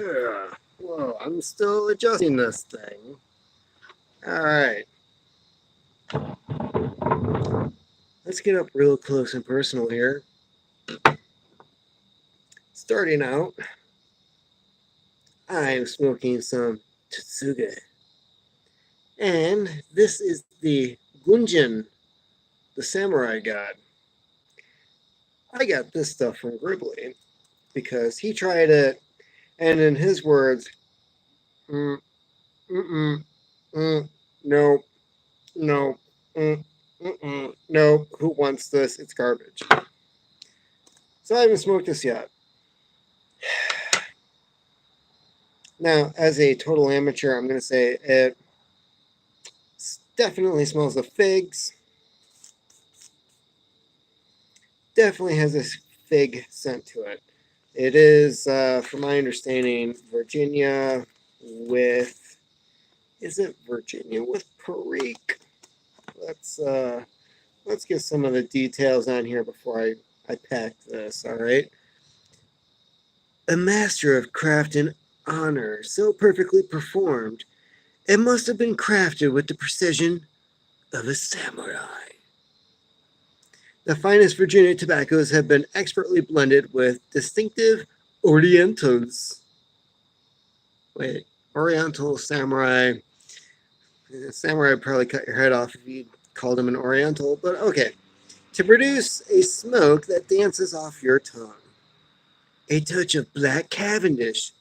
Yeah. Whoa, I'm still adjusting this thing. All right. Let's get up real close and personal here. Starting out, I'm smoking some Tsuge. And this is the Gunjin, the samurai god. I got this stuff from Gribbly because he tried it, and in his words, mm, mm-mm, no, no, no, who wants this? It's garbage. So I haven't smoked this yet. Now, as a total amateur, I'm going to say it definitely smells of figs. Definitely has this fig scent to it. It is, from my understanding, Virginia with, is it Virginia with Perique? Let's get some of the details on here before I pack this, all right? A master of craft and honor, so perfectly performed, it must have been crafted with the precision of a samurai. The finest Virginia tobaccos have been expertly blended with distinctive Orientals. Wait, Oriental samurai. Samurai would probably cut your head off if you called him an Oriental, but okay. To produce a smoke that dances off your tongue. A touch of black Cavendish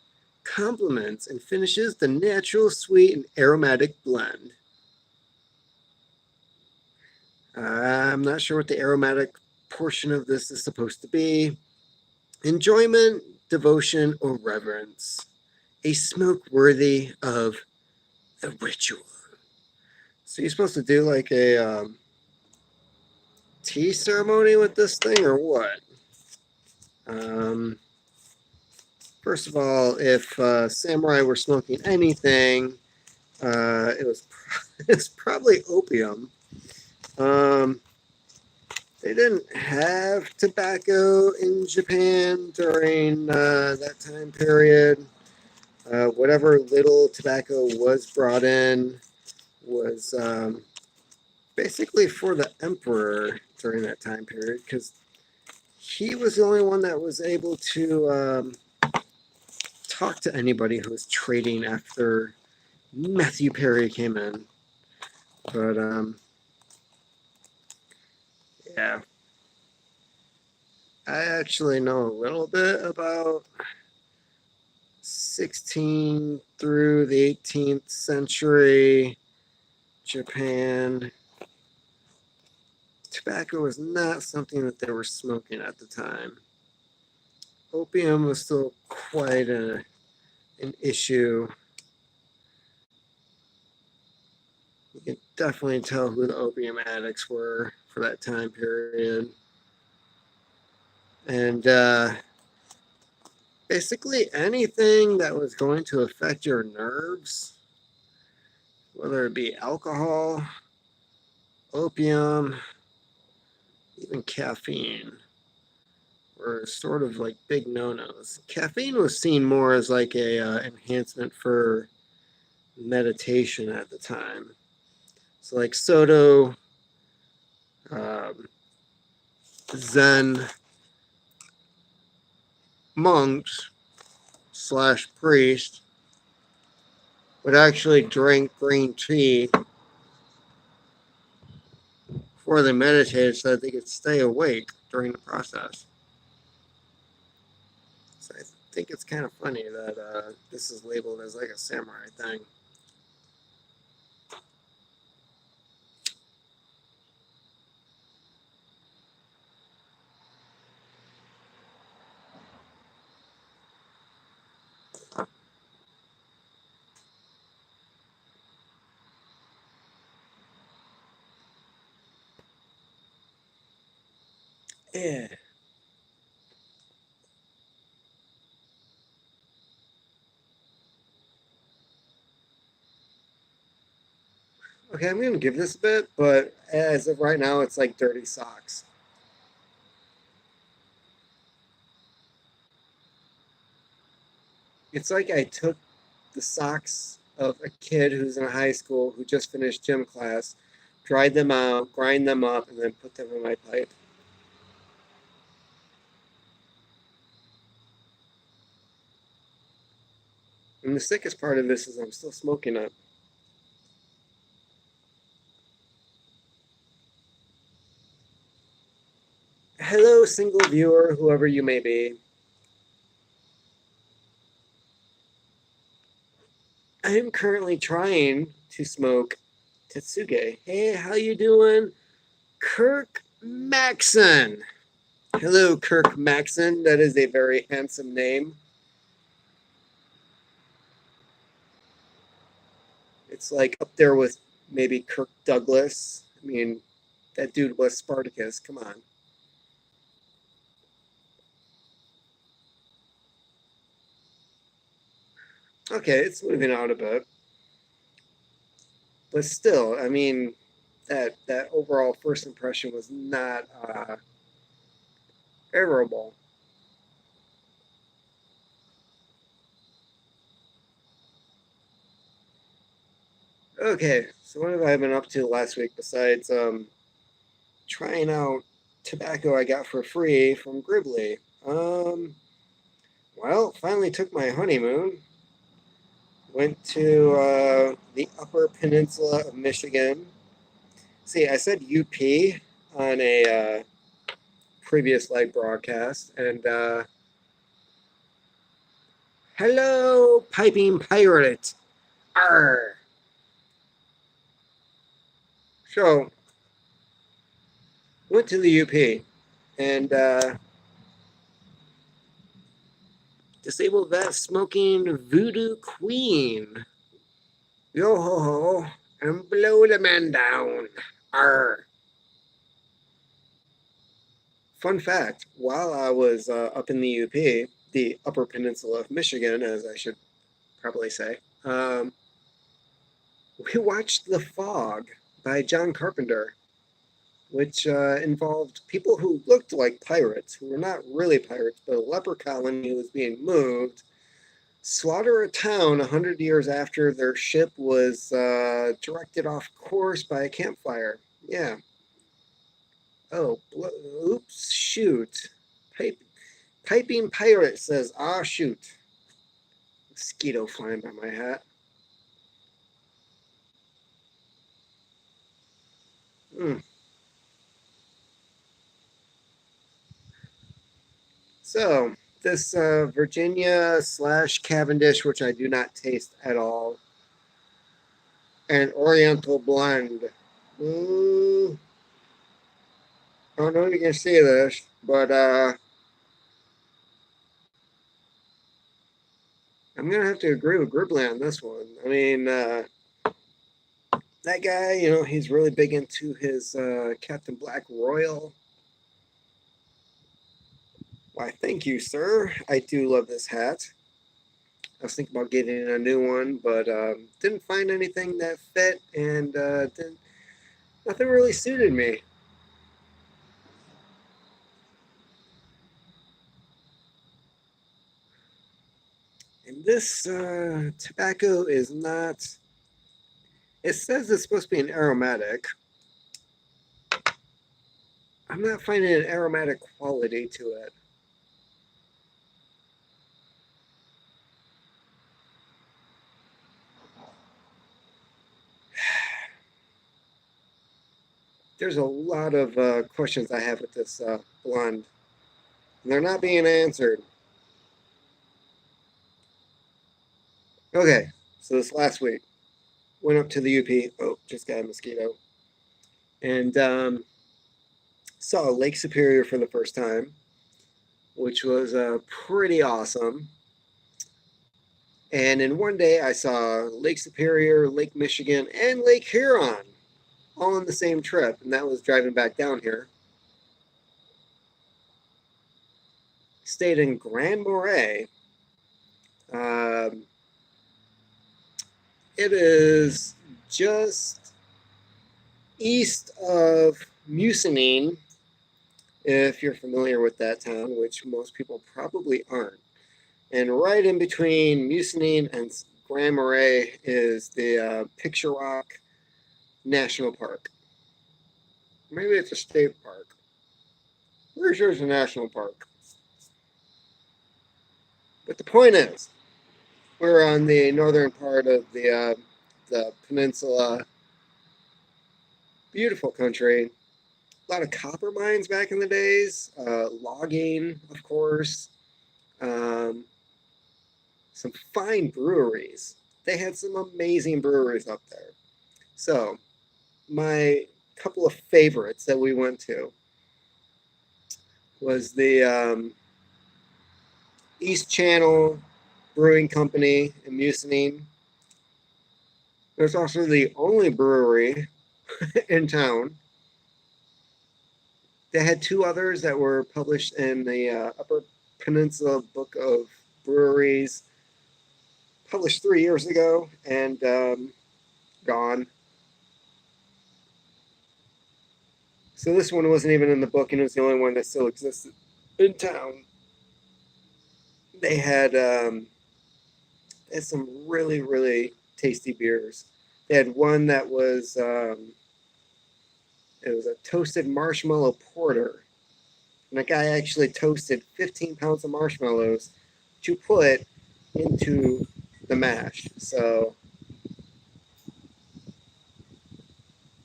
complements and finishes the natural sweet and aromatic blend. I'm not sure what the aromatic portion of this is supposed to be. Enjoyment, devotion, or reverence. A smoke worthy of the ritual. So you're supposed to do like a tea ceremony with this thing or what? First of all, if samurai were smoking anything, it was it's probably opium. They didn't have tobacco in Japan during that time period. Whatever little tobacco was brought in was basically for the emperor during that time period because he was the only one that was able to talk to anybody who was trading after Matthew Perry came in. But yeah, I actually know a little bit about 16th through the 18th century Japan. Tobacco was not something that they were smoking at the time. Opium was still quite an issue. You can definitely tell who the opium addicts were for that time period. And basically anything that was going to affect your nerves, whether it be alcohol, opium, even caffeine, were sort of like big no-nos. Caffeine was seen more as like a enhancement for meditation at the time. So like Soto, um, Zen monks slash priests would actually drink green tea before they meditated so that they could stay awake during the process. So I think it's kind of funny that this is labeled as like a samurai thing. Yeah. Okay, I'm gonna give this a bit, but as of right now, it's like dirty socks. It's like I took the socks of a kid who's in high school who just finished gym class, dried them out, grind them up, and then put them in my pipe. And the sickest part of this is I'm still smoking it. Hello, single viewer, whoever you may be. I am currently trying to smoke Tetsuge. Hey, how you doing? Kirk Maxon. Hello, Kirk Maxon. That is a very handsome name. It's like up there with maybe Kirk Douglas. I mean, that dude was Spartacus. Come on. Okay, it's moving out a bit, but still, I mean, that overall first impression was not favorable. Okay, so what have I been up to last week besides trying out tobacco I got for free from Gribbly? Um, well, finally took my honeymoon. Went to the Upper Peninsula of Michigan. See, I said UP on a previous live broadcast, and hello, piping pirate. Arr. So, went to the UP, and disabled vet smoking Voodoo Queen. Yo ho ho, and blow the man down. Arr. Fun fact, while I was up in the UP, the Upper Peninsula of Michigan, as I should probably say, we watched The Fog by John Carpenter, which involved people who looked like pirates, who were not really pirates, but a leper colony was being moved, slaughter a town 100 years after their ship was directed off course by a campfire. Yeah. Oh, oops, shoot. Pipe, piping pirate says, ah, shoot. Mosquito flying by my hat. Hmm. So, this Virginia slash Cavendish, which I do not taste at all, and Oriental blend. Mm, I don't know if you can see this, but I'm gonna have to agree with Gribbly on this one. I mean, that guy, he's really big into his Captain Black Royal. Why, thank you, sir. I do love this hat. I was thinking about getting a new one, but didn't find anything that fit, and nothing really suited me. And this tobacco is not. It says it's supposed to be an aromatic. I'm not finding an aromatic quality to it. There's a lot of questions I have with this blonde, and they're not being answered. Okay, so this last week, went up to the UP. Oh, just got a mosquito. And saw Lake Superior for the first time, which was pretty awesome. And in one day, I saw Lake Superior, Lake Michigan, and Lake Huron all on the same trip. And that was driving back down here. Stayed in Grand Marais. Um, it is just east of Mucinine, if you're familiar with that town, which most people probably aren't. And right in between Mucinine and Grand Marais is the Picture Rock National Park. Maybe it's a state park. Pretty sure it's a national park. But the point is, we're on the northern part of the peninsula. Beautiful country. A lot of copper mines back in the days. Logging, of course. Um, some fine breweries. They had some amazing breweries up there. So, my couple of favorites that we went to was the East Channel Brewing Company in Mucinine. There's also the only brewery in town. They had two others that were published in the Upper Peninsula Book of Breweries, published 3 years ago and gone. So this one wasn't even in the book, and it was the only one that still existed in town. They had some really, really tasty beers. They had one that was it was a toasted marshmallow porter, and the guy actually toasted 15 pounds of marshmallows to put into the mash. So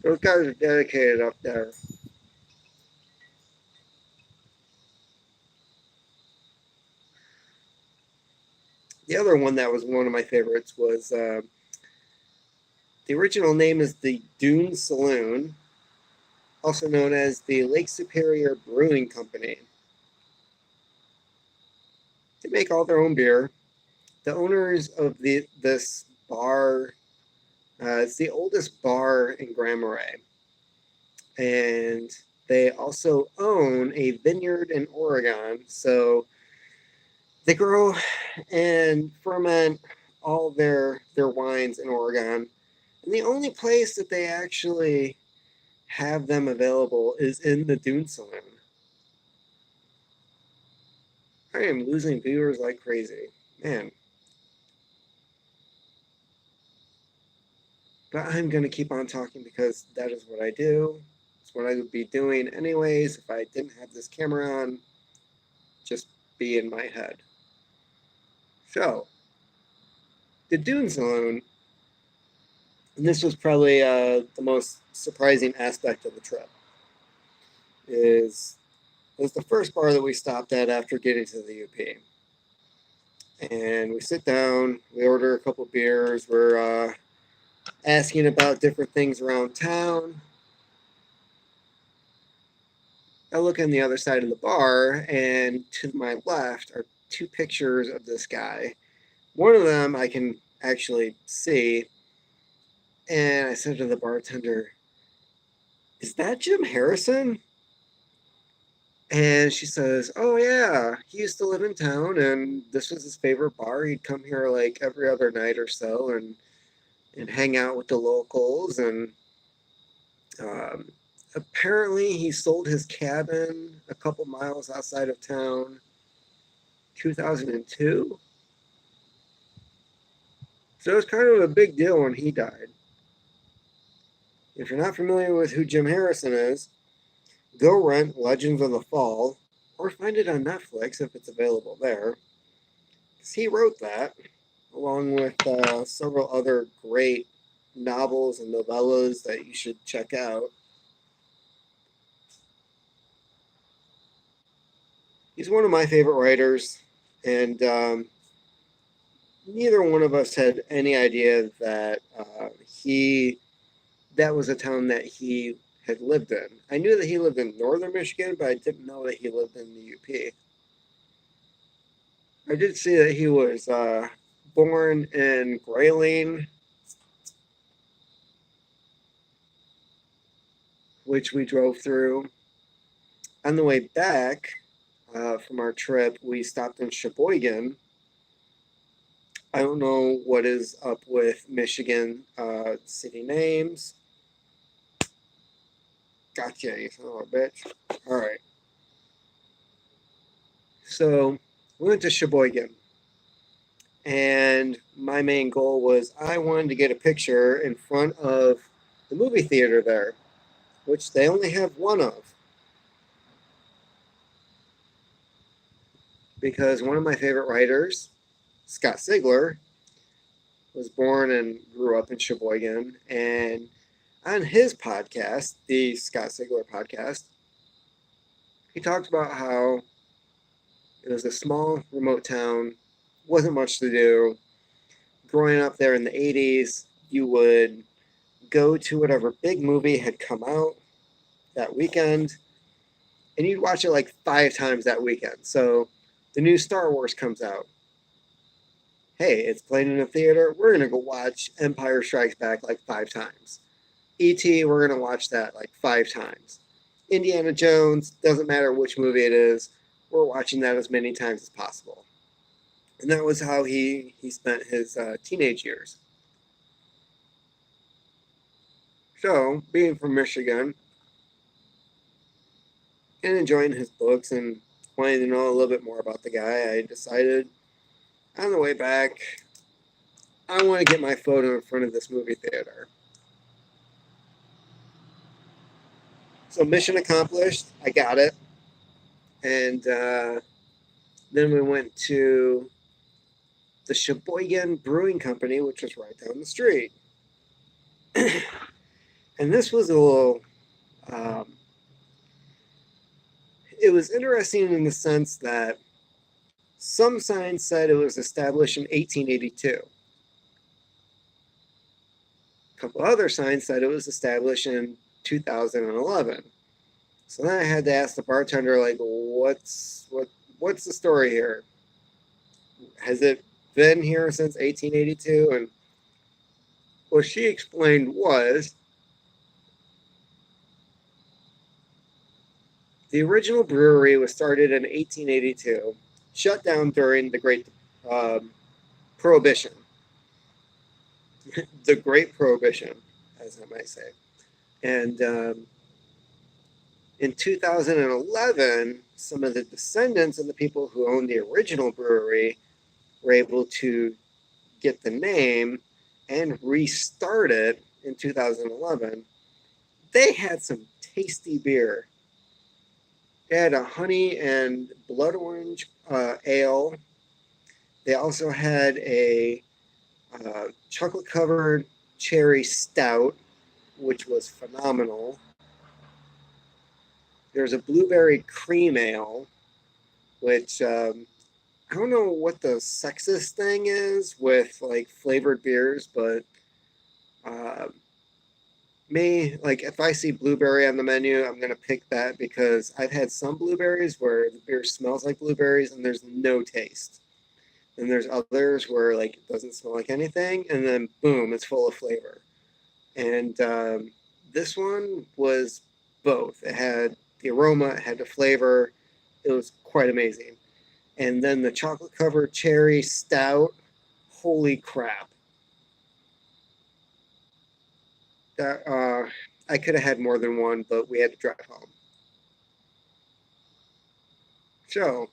those guys are dedicated up there. The other one that was one of my favorites was the original name is the Dune Saloon, also known as the Lake Superior Brewing Company. They make all their own beer. The owners of this bar, it's the oldest bar in Grand Marais, and they also own a vineyard in Oregon. So they grow and ferment all their wines in Oregon. And the only place that they actually have them available is in the Dune Saloon. I am losing viewers like crazy. Man. But I'm going to keep on talking because that is what I do. It's what I would be doing anyways if I didn't have this camera on. Just be in my head. So, the Dune Saloon, and this was probably the most surprising aspect of the trip, is it was the first bar that we stopped at after getting to the UP. And we sit down, we order a couple beers, we're asking about different things around town. I look on the other side of the bar, and to my left are two pictures of this guy. One of them I can actually see, and I said to the bartender, "Is that Jim Harrison?" And she says, "Oh yeah, he used to live in town, and this was his favorite bar. He'd come here like every other night or so, and hang out with the locals. And um, apparently, he sold his cabin a couple miles outside of town, 2002. So it was kind of a big deal when he died. If you're not familiar with who Jim Harrison is, go rent Legends of the Fall or find it on Netflix if it's available there. 'Cause he wrote that, along with several other great novels and novellas that you should check out. He's one of my favorite writers, and neither one of us had any idea that he that was a town that he had lived in. I knew that he lived in northern Michigan, but I didn't know that he lived in the UP. I did see that he was born in Grayling, which we drove through. On the way back from our trip, we stopped in Sheboygan. I don't know what is up with Michigan city names. Gotcha, you son of a bitch. All right. So we went to Sheboygan. And my main goal was I wanted to get a picture in front of the movie theater there, which they only have one of. Because one of my favorite writers, Scott Sigler, was born and grew up in Sheboygan. And on his podcast, the Scott Sigler podcast, he talked about how it was a small, remote town, wasn't much to do. Growing up there in the 80s, you would go to whatever big movie had come out that weekend, and you'd watch it like 5 times that weekend. So the new Star Wars comes out. Hey, it's playing in a theater. We're going to go watch Empire Strikes Back like 5 times. E.T., we're going to watch that like 5 times. Indiana Jones, doesn't matter which movie it is, we're watching that as many times as possible. And that was how he spent his teenage years. So, being from Michigan and enjoying his books and wanting to know a little bit more about the guy, I decided on the way back, I want to get my photo in front of this movie theater. So, mission accomplished. I got it. And then we went to the Sheboygan Brewing Company, which was right down the street. And this was a little, it was interesting in the sense that some signs said it was established in 1882. A couple other signs said it was established in 2011. So then I had to ask the bartender, like, what's the story here? Has it been here since 1882? And what she explained was the original brewery was started in 1882, shut down during the Great Prohibition. The Great Prohibition, as I might say. And in 2011, some of the descendants of the people who owned the original brewery were able to get the name and restart it in 2011. They had some tasty beer. They had a honey and blood orange ale. They also had a chocolate covered cherry stout, which was phenomenal. There's a blueberry cream ale, which I don't know what the sexist thing is with like flavored beers, but me, like if I see blueberry on the menu, I'm gonna pick that because I've had some blueberries where the beer smells like blueberries and there's no taste. And there's others where like it doesn't smell like anything, and then boom, it's full of flavor. And this one was both. It had the aroma, it had the flavor. It was quite amazing. And then the chocolate covered cherry stout, holy crap. That, I could have had more than one, but we had to drive home. So,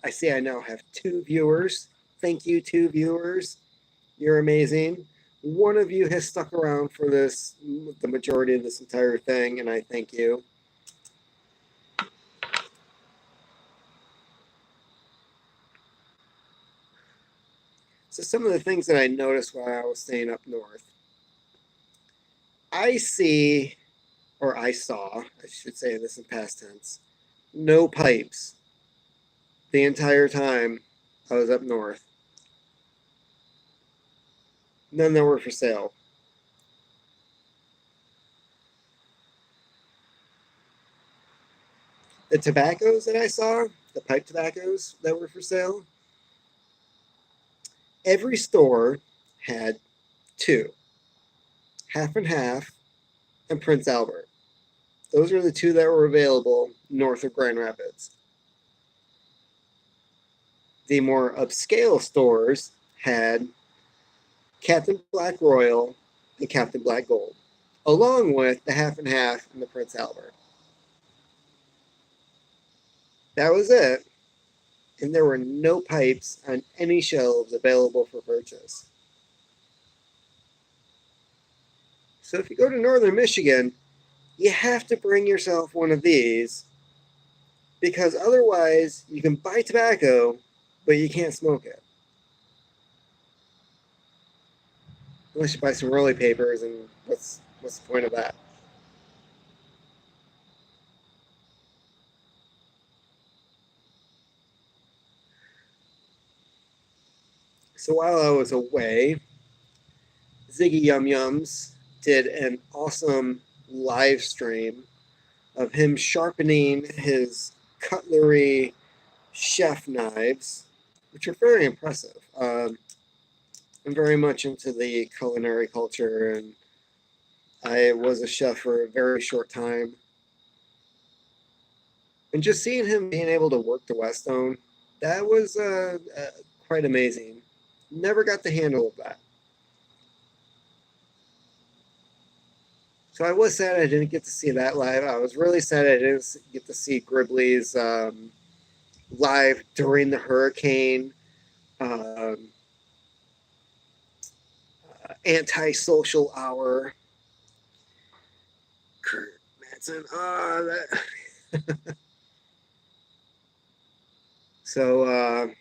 I see I now have 2 viewers. Thank you, 2 viewers. You're amazing. One of you has stuck around for this, the majority of this entire thing, and I thank you. So some of the things that I noticed while I was staying up north, I see, or I saw, I should say this in past tense, no pipes the entire time I was up north. None that were for sale. The tobaccos that I saw, the pipe tobaccos that were for sale, every store had 2, Half and Half and Prince Albert. Those are the 2 that were available north of Grand Rapids. The more upscale stores had Captain Black Royal and Captain Black Gold, along with the Half and Half and the Prince Albert. That was it. And there were no pipes on any shelves available for purchase. So if you go to northern Michigan, you have to bring yourself one of these because otherwise you can buy tobacco, but you can't smoke it. Unless you buy some rolling papers, and what's the point of that? So while I was away, Ziggy Yum Yums did an awesome live stream of him sharpening his cutlery chef knives, which are very impressive. I'm very much into the culinary culture, and I was a chef for a very short time. And just seeing him being able to work the Whetstone, that was quite amazing. Never got the handle of that. So I was sad I didn't get to see that live. I was really sad I didn't get to see Gribley's live during the hurricane. Um, Antisocial hour. Kurt Manson. So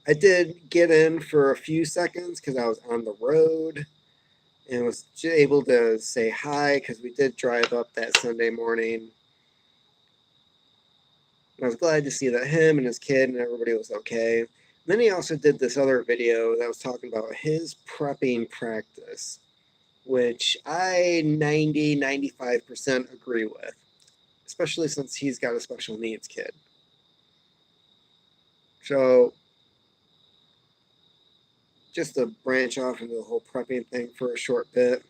I did get in for a few seconds because I was on the road and was able to say hi because we did drive up that Sunday morning. And I was glad to see that him and his kid and everybody was okay. And then he also did this other video that was talking about his prepping practice, which I 95% agree with, especially since he's got a special needs kid. So just to branch off into the whole prepping thing for a short bit,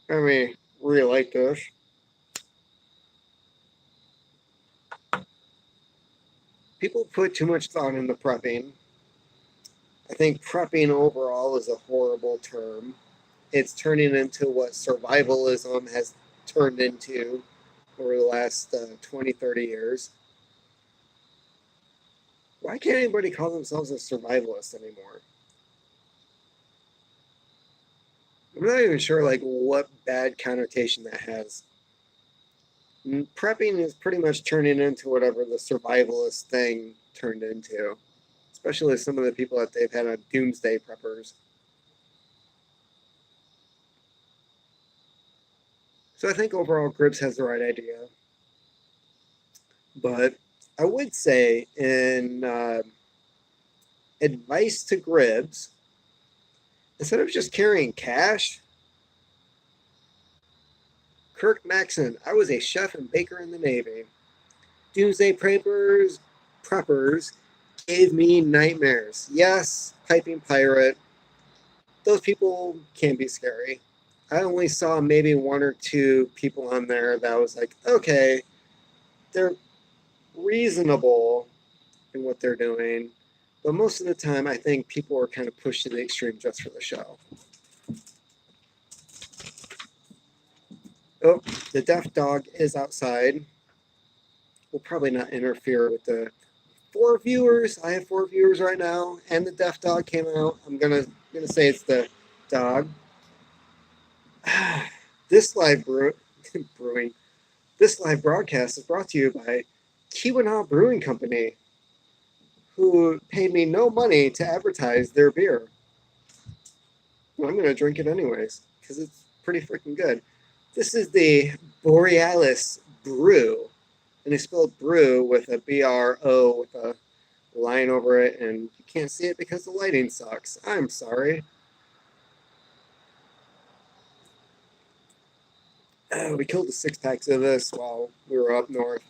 I mean, really like this. People put too much thought into prepping. I think prepping overall is a horrible term. It's turning into what survivalism has turned into over the last 20, 30 years. Why can't anybody call themselves a survivalist anymore? I'm not even sure like what bad connotation that has. Prepping is pretty much turning into whatever the survivalist thing turned into, especially some of the people that they've had on doomsday preppers. So I think overall Gribbs has the right idea. But I would say in advice to Gribbs, instead of just carrying cash, Kirk Maxon, I was a chef and baker in the Navy. Doomsday preppers gave me nightmares. Yes, piping pirate. Those people can be scary. I only saw maybe one or two people on there that was like, okay, they're reasonable in what they're doing. But most of the time, I think people are kind of pushed to the extreme just for the show. Oh, the deaf dog is outside. We'll probably not interfere with the 4 viewers. I have 4 viewers right now, and the deaf dog came out. I'm gonna say it's the dog. This live brewing. This live broadcast is brought to you by Keweenaw Brewing Company, who paid me no money to advertise their beer. Well, I'm going to drink it anyways because it's pretty freaking good. This is the Borealis Brew, and they spelled brew with a BRO with a line over it, and you can't see it because the lighting sucks. I'm sorry. We killed the 6 packs of this while we were up north.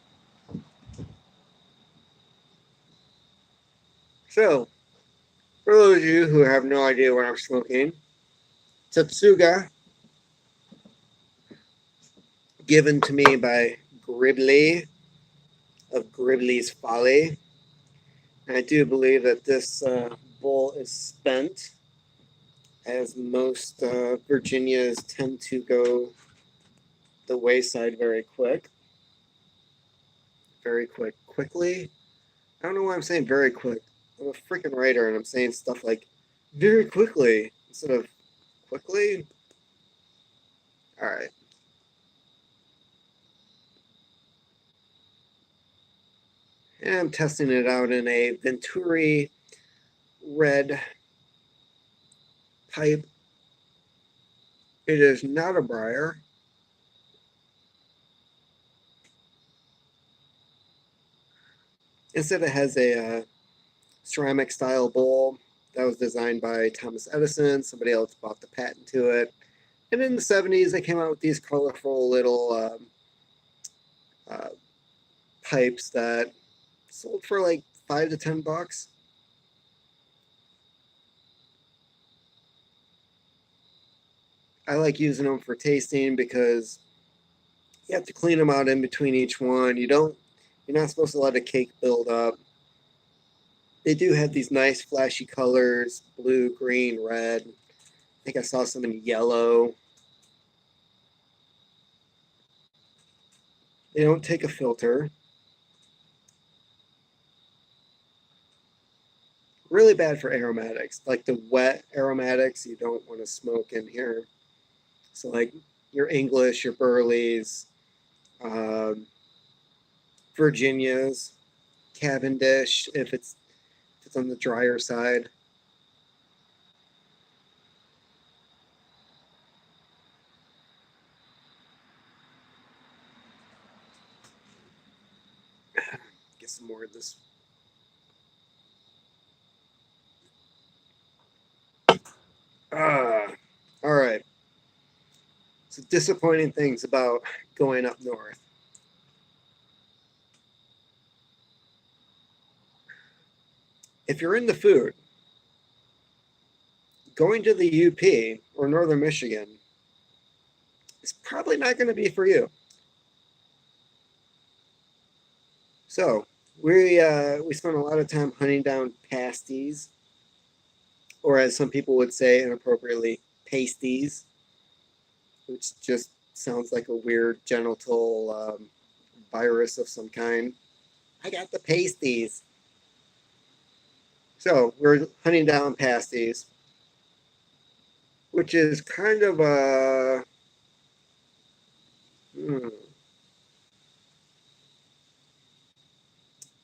So, for those of you who have no idea what I'm smoking, Tatsuga, given to me by Gribley of Gribley's Folly. I do believe that this bowl is spent, as most Virginias tend to go the wayside very quick. very quickly. I don't know why I'm saying very quick. I'm a freaking writer and I'm saying stuff like very quickly instead of quickly. All right. And I'm testing it out in a Venturi red pipe. It is not a briar. Instead, it has a ceramic style bowl that was designed by Thomas Edison. Somebody else bought the patent to it. And in the 70s, they came out with these colorful little uh, pipes that sold for like $5 to $10. I like using them for tasting because you have to clean them out in between each one. You're not supposed to let a cake build up. They do have these nice flashy colors, blue, green, red. I think I saw some in yellow. They don't take a filter. Really bad for aromatics. Like the wet aromatics, you don't want to smoke in here. So like your English, your Burleys, um, Virginias, Cavendish, if it's on the drier side. Get some more of this. All right. So disappointing things about going up north. If you're into food, going to the UP or Northern Michigan is probably not going to be for you. So we spent a lot of time hunting down pasties, or as some people would say inappropriately, pasties, which just sounds like a weird genital virus of some kind. I got the pasties. So we're hunting down pasties, which is kind of a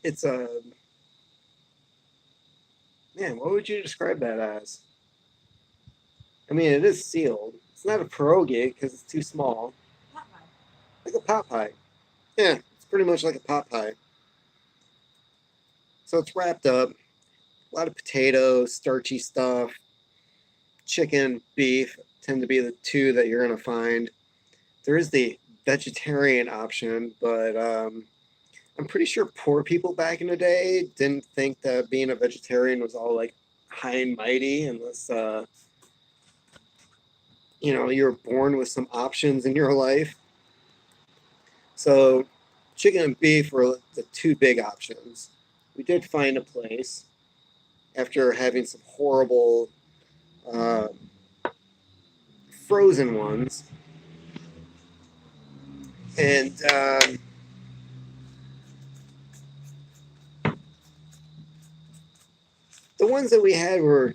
it's a man. What would you describe that as? I mean, it is sealed. It's not a pierogi because it's too small. Pot pie. Like a pot pie. Yeah, it's pretty much like a pot pie. So it's wrapped up. A lot of potatoes, starchy stuff. Chicken, beef tend to be the two that you're going to find. There is the vegetarian option, but I'm pretty sure poor people back in the day didn't think that being a vegetarian was all like high and mighty unless you were born with some options in your life. So chicken and beef were the two big options. We did find a place after having some horrible uh, frozen ones, and the ones that we had were,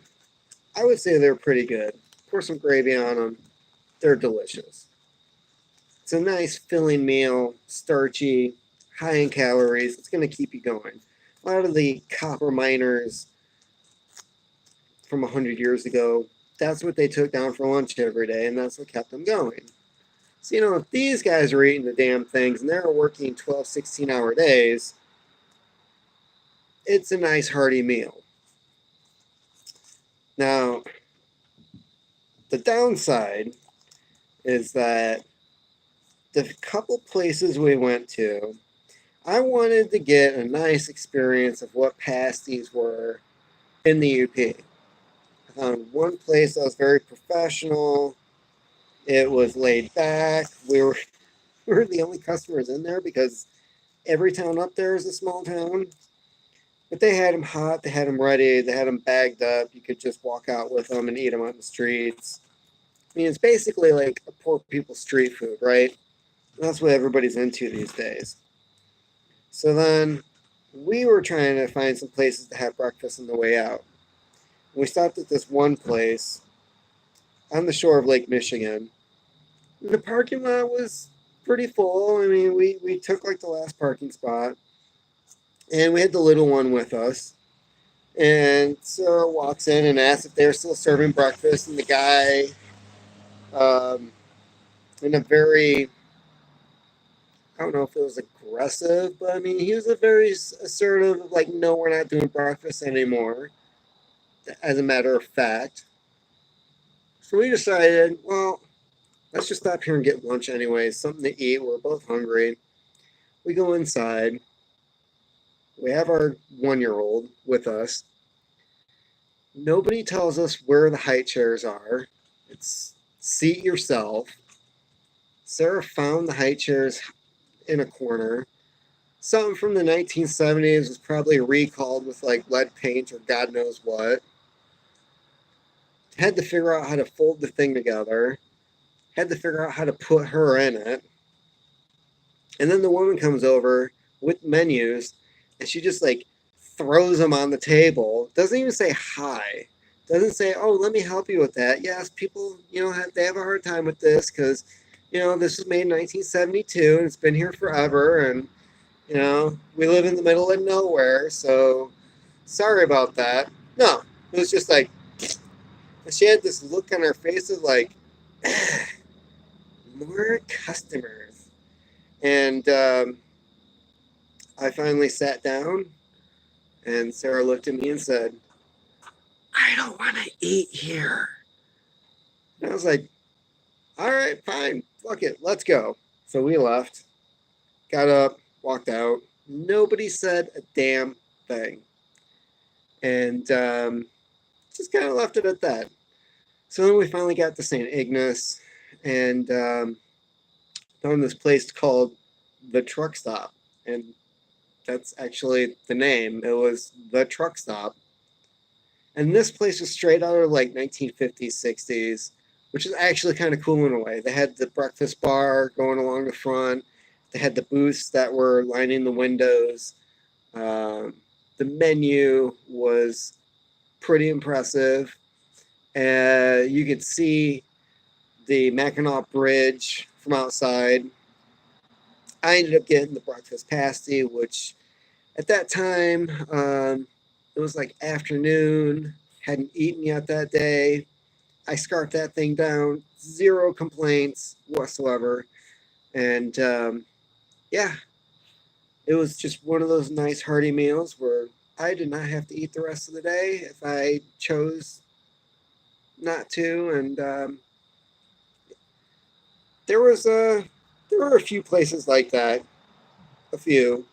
I would say, they're pretty good. Pour some gravy on them; they're delicious. It's a nice filling meal, starchy, high in calories. It's going to keep you going. A lot of the copper miners from 100 years ago, that's what they took down for lunch every day, and that's what kept them going. So, if these guys are eating the damn things and they're working 12, 16-hour days, it's a nice hearty meal. Now, the downside is that the couple places we went to, I wanted to get a nice experience of what pasties were in the UP. I found one place that was very professional. It was laid back. We were the only customers in there because every town up there is a small town. But they had them hot, they had them ready, they had them bagged up. You could just walk out with them and eat them on the streets. I mean, it's basically like a poor people's street food, right? That's what everybody's into these days. So then we were trying to find some places to have breakfast on the way out. We stopped at this one place on the shore of Lake Michigan. The parking lot was pretty full. I mean, we took like the last parking spot, and we had the little one with us. And Sarah walks in and asks if they're still serving breakfast, and the guy, um, in a very, I don't know if it was aggressive, but I mean, he was a very assertive, like, no, we're not doing breakfast anymore, as a matter of fact. So we decided, well, let's just stop here and get lunch anyway, something to eat. We're both hungry. We go inside. We have our 1 year old with us. Nobody tells us where the high chairs are. It's seat yourself. Sarah found the high chairs in a corner. Something from the 1970s was probably recalled with like lead paint or God knows what. Had to figure out how to fold the thing together. Had to figure out how to put her in it. And then the woman comes over with menus and she just like throws them on the table. Doesn't even say hi. Doesn't say, "Oh, let me help you with that." Yes, people, they have a hard time with this because, this was made in 1972 and it's been here forever. And, we live in the middle of nowhere. So sorry about that. No, it was just like, she had this look on her face of like, more customers. And I finally sat down, and Sarah looked at me and said, "I don't want to eat here." And I was like, "All right, fine. Fuck it. Let's go." So we left, got up, walked out. Nobody said a damn thing. And just kind of left it at that. So then we finally got to St. Ignace and found this place called The Truck Stop. And that's actually the name. It was The Truck Stop. And this place was straight out of like 1950s, 60s, which is actually kind of cool in a way. They had the breakfast bar going along the front. They had the booths that were lining the windows. The menu was pretty impressive. You could see the Mackinac Bridge from outside. I ended up getting the breakfast pasty, which at that time, it was like afternoon, hadn't eaten yet that day. I scarfed that thing down, zero complaints whatsoever. And yeah, it was just one of those nice hearty meals where I did not have to eat the rest of the day if I chose not to. And there was there were a few places like that, a few,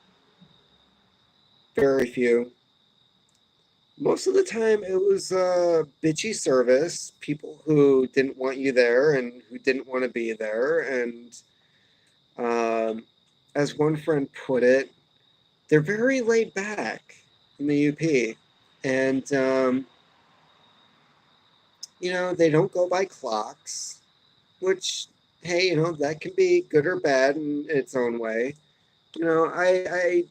very few. Most of the time, it was bitchy service, people who didn't want you there and who didn't want to be there. And um, as one friend put it, they're very laid back in the UP. And, they don't go by clocks, which, hey, that can be good or bad in its own way. I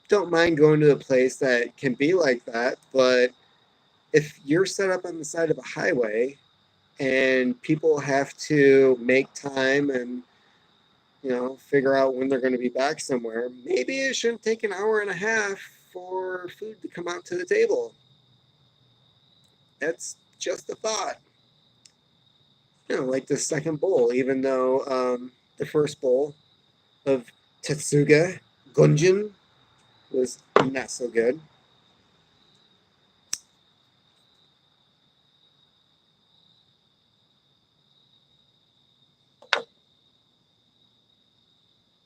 don't mind going to a place that can be like that, but if you're set up on the side of a highway and people have to make time and figure out when they're going to be back somewhere, maybe it shouldn't take an hour and a half for food to come out to the table. That's just a thought. Like the second bowl, even though the first bowl of Tetsuga Gunjin was not so good.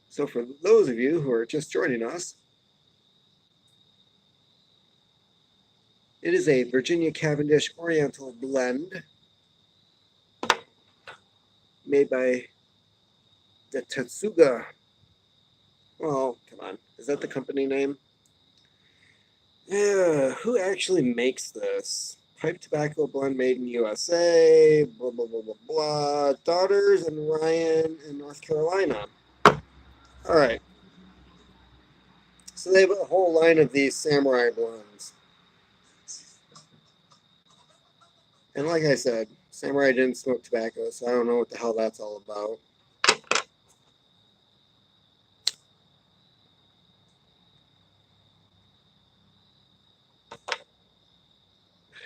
So for those of you who are just joining us, it is a Virginia Cavendish Oriental blend made by the Tetsuga. Well, come on. Is that the company name? Yeah, who actually makes this? Pipe tobacco blend made in USA, blah, blah, blah, blah, blah. Daughters and Ryan in North Carolina. All right. So they have a whole line of these samurai blondes. And like I said, samurai didn't smoke tobacco, so I don't know what the hell that's all about.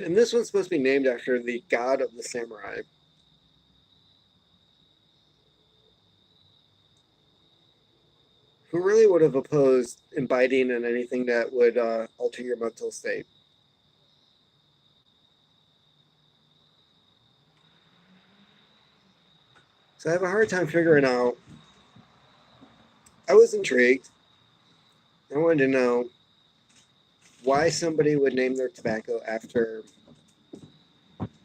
And this one's supposed to be named after the god of the samurai. Who really would have opposed imbibing in anything that would alter your mental state? So I have a hard time figuring out. I was intrigued. I wanted to know why somebody would name their tobacco after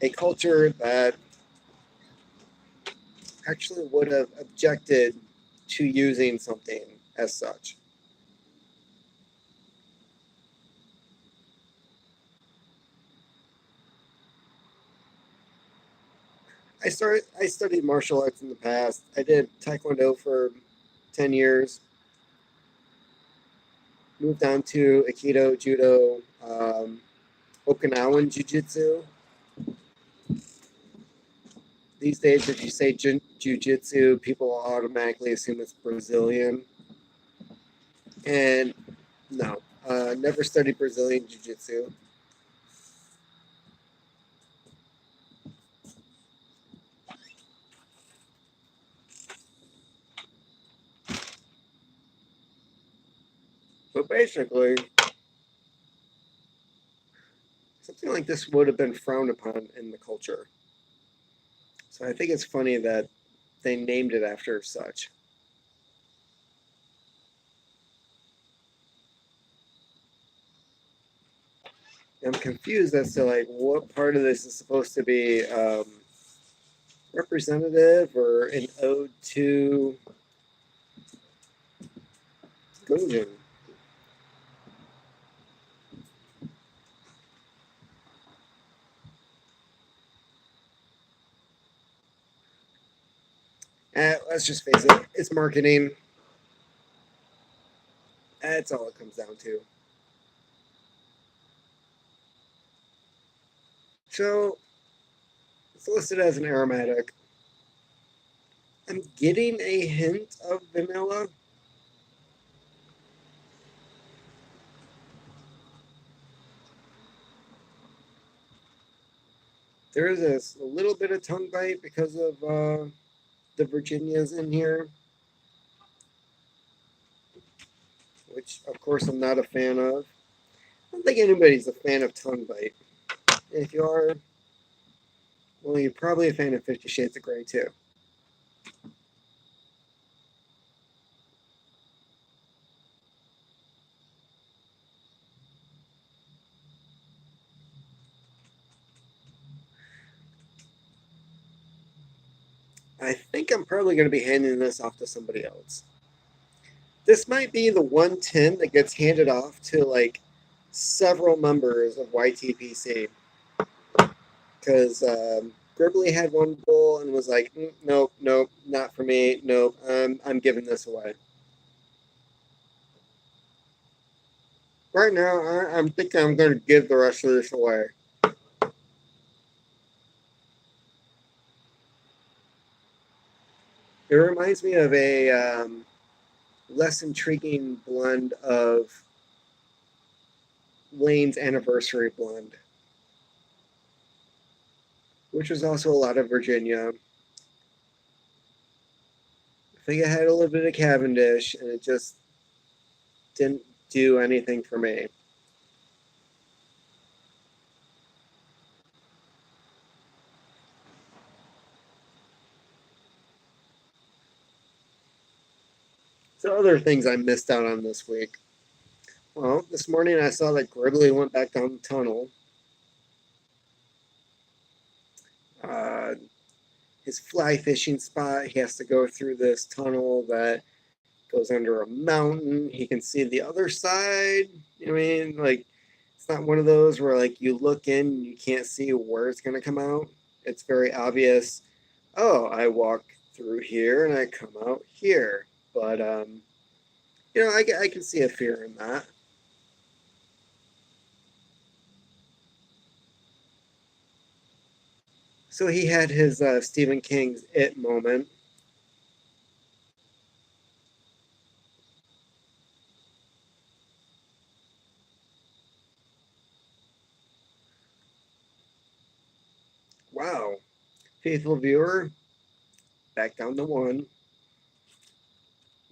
a culture that actually would have objected to using something as such. I studied martial arts in the past. I did taekwondo for 10 years. Moved on to aikido, judo, Okinawan jiu-jitsu. These days, if you say jiu-jitsu, people automatically assume it's Brazilian. And no, never studied Brazilian jiu-jitsu. But basically, something like this would have been frowned upon in the culture. So I think it's funny that they named it after such. I'm confused as to like what part of this is supposed to be representative or an ode to Gungan. Let's just face it, it's marketing. That's all it comes down to. So it's listed as an aromatic. I'm getting a hint of vanilla. There is a little bit of tongue bite because of the Virginias in here, which of course I'm not a fan of. I don't think anybody's a fan of tongue bite. If you are, well, you're probably a fan of 50 Shades of Grey too. I think I'm probably going to be handing this off to somebody else. This might be the one tin that gets handed off to like several members of YTPC because Gribbly had one bowl and was like, nope, nope, not for me, nope, I'm giving this away. Right now, I'm thinking I'm going to give the rest of this away. It reminds me of a less intriguing blend of Lane's Anniversary blend, which was also a lot of Virginia. I think it had a little bit of Cavendish, and it just didn't do anything for me. So other things I missed out on this week. Well, this morning I saw that Gribbly went back down the tunnel. Uh, his fly fishing spot, he has to go through this tunnel that goes under a mountain. He can see the other side. You know what I mean? Like, it's not one of those where like you look in and you can't see where it's gonna come out. It's very obvious. Oh, I walk through here and I come out here. But I can see a fear in that. So he had his Stephen King's It moment. Wow. Faithful viewer, back down to one.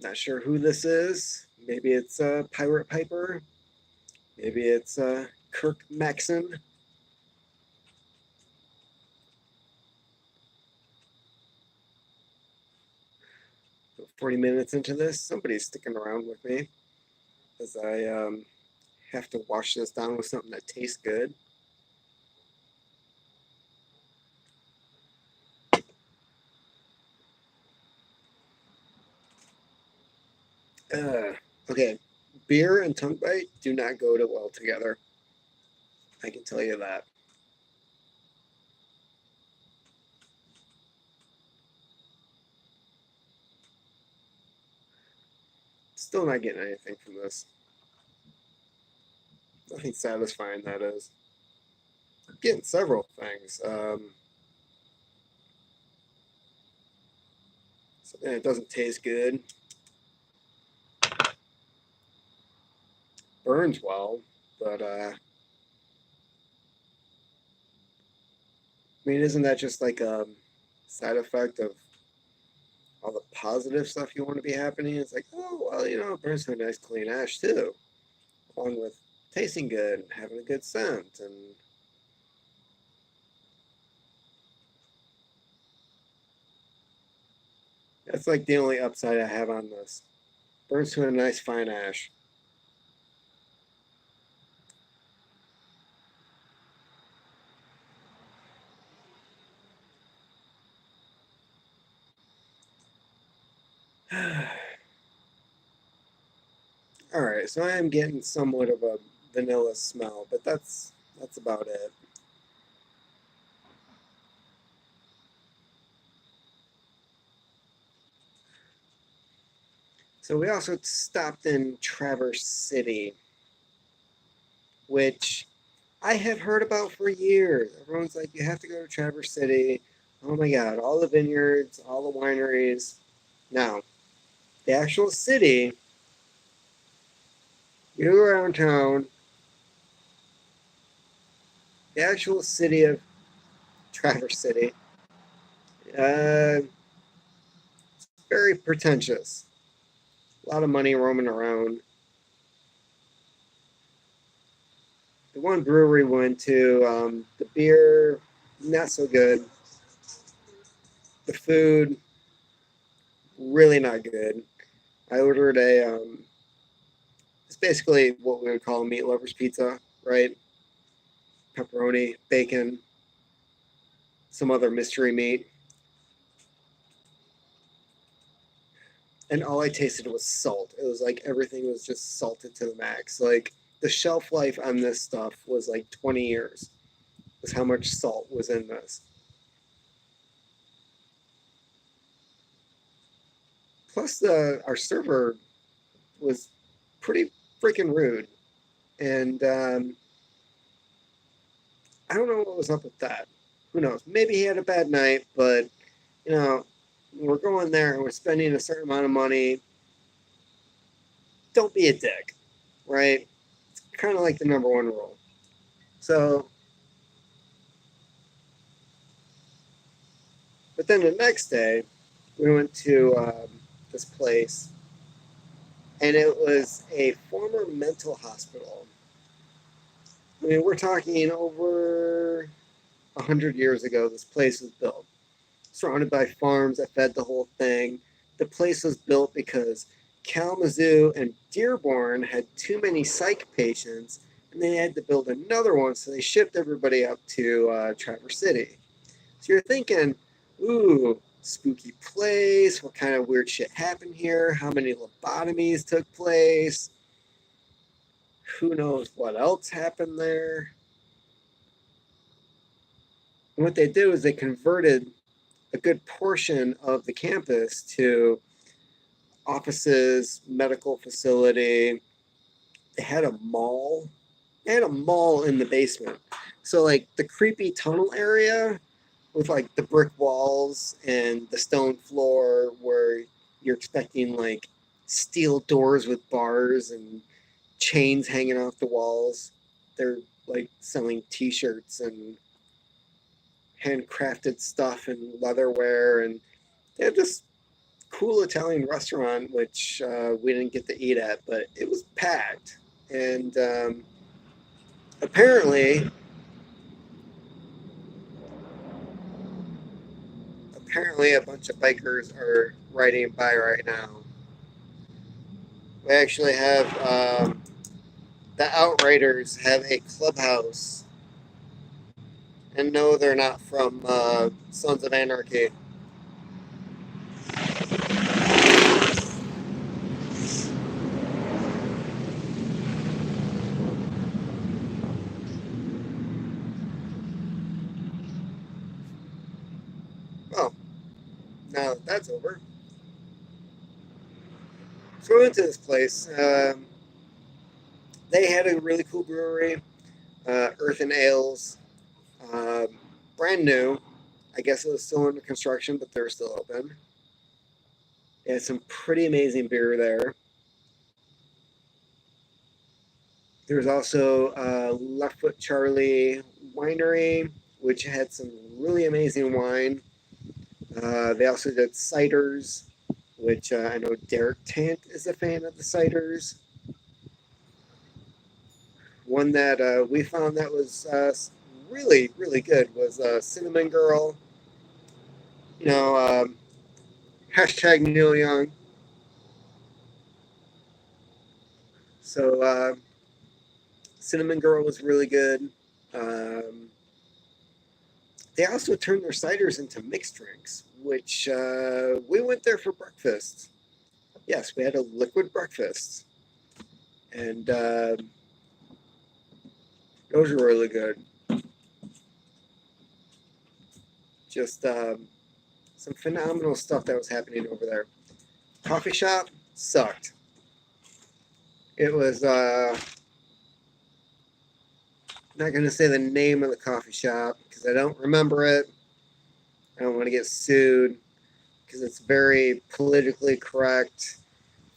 Not sure who this is. Maybe it's Pirate Piper. Maybe it's Kirk Maxon. 40 minutes into this, somebody's sticking around with me as I have to wash this down with something that tastes good. Okay, beer and tongue bite do not go well together. I can tell you that. Still not getting anything from this. Nothing satisfying, that is. I'm getting several things. Something that doesn't taste good. Burns well, but I mean, isn't that just like a side effect of all the positive stuff you want to be happening? It's like, oh, well, it burns to a nice clean ash too, along with tasting good and having a good scent. And that's like the only upside I have on this. Burns to a nice fine ash. All right, so I am getting somewhat of a vanilla smell, but that's about it. So we also stopped in Traverse City, which I have heard about for years. Everyone's like, you have to go to Traverse City. Oh my God, all the vineyards, all the wineries. Now, the actual city, you go around town, the actual city of Traverse City, uh, very pretentious. A lot of money roaming around. The one brewery we went to, the beer, not so good. The food, really not good. I ordered it's basically what we would call a meat lover's pizza, right? Pepperoni, bacon, some other mystery meat. And all I tasted was salt. It was like everything was just salted to the max. Like the shelf life on this stuff was like 20 years, is how much salt was in this. Plus, our server was pretty freaking rude. And I don't know what was up with that. Who knows? Maybe he had a bad night, but you know, we're going there and we're spending a certain amount of money. Don't be a dick, right? It's kind of like the number one rule. So, but then the next day, we went to this place, and it was a former mental hospital. I mean, we're talking over 100 years ago. This place was built, surrounded by farms that fed the whole thing. The place was built because Kalamazoo and Dearborn had too many psych patients, and they had to build another one, so they shipped everybody up to Traverse City. So you're thinking, ooh, spooky place. What kind of weird shit happened here? How many lobotomies took place? Who knows what else happened there? And what they did was they converted a good portion of the campus to offices, medical facility. They had a mall. They had a mall in the basement. So like the creepy tunnel area with like the brick walls and the stone floor where you're expecting like steel doors with bars and chains hanging off the walls. They're like selling t-shirts and handcrafted stuff and leatherware, and they had this cool Italian restaurant which we didn't get to eat at, but it was packed. And apparently, apparently, a bunch of bikers are riding by right now. We actually have the Outriders have a clubhouse, and no, they're not from Sons of Anarchy. Oh, now that's over. So we went to this place. They had a really cool brewery, Earth and Ales, um, brand new. I guess it was still under construction, but they're still open. They had some pretty amazing beer there. There's also Left Foot Charlie Winery, which had some really amazing wine. They also did ciders, which I know Derek Tant is a fan of the ciders. One that we found that was really, really good was Cinnamon Girl. You know, hashtag Neil Young. So Cinnamon Girl was really good. Um, they also turned their ciders into mixed drinks, which we went there for breakfast. Yes, we had a liquid breakfast, and those were really good. Just some phenomenal stuff that was happening over there. Coffee shop sucked. It was not going to say the name of the coffee shop because I don't remember it. I don't want to get sued because it's very politically correct.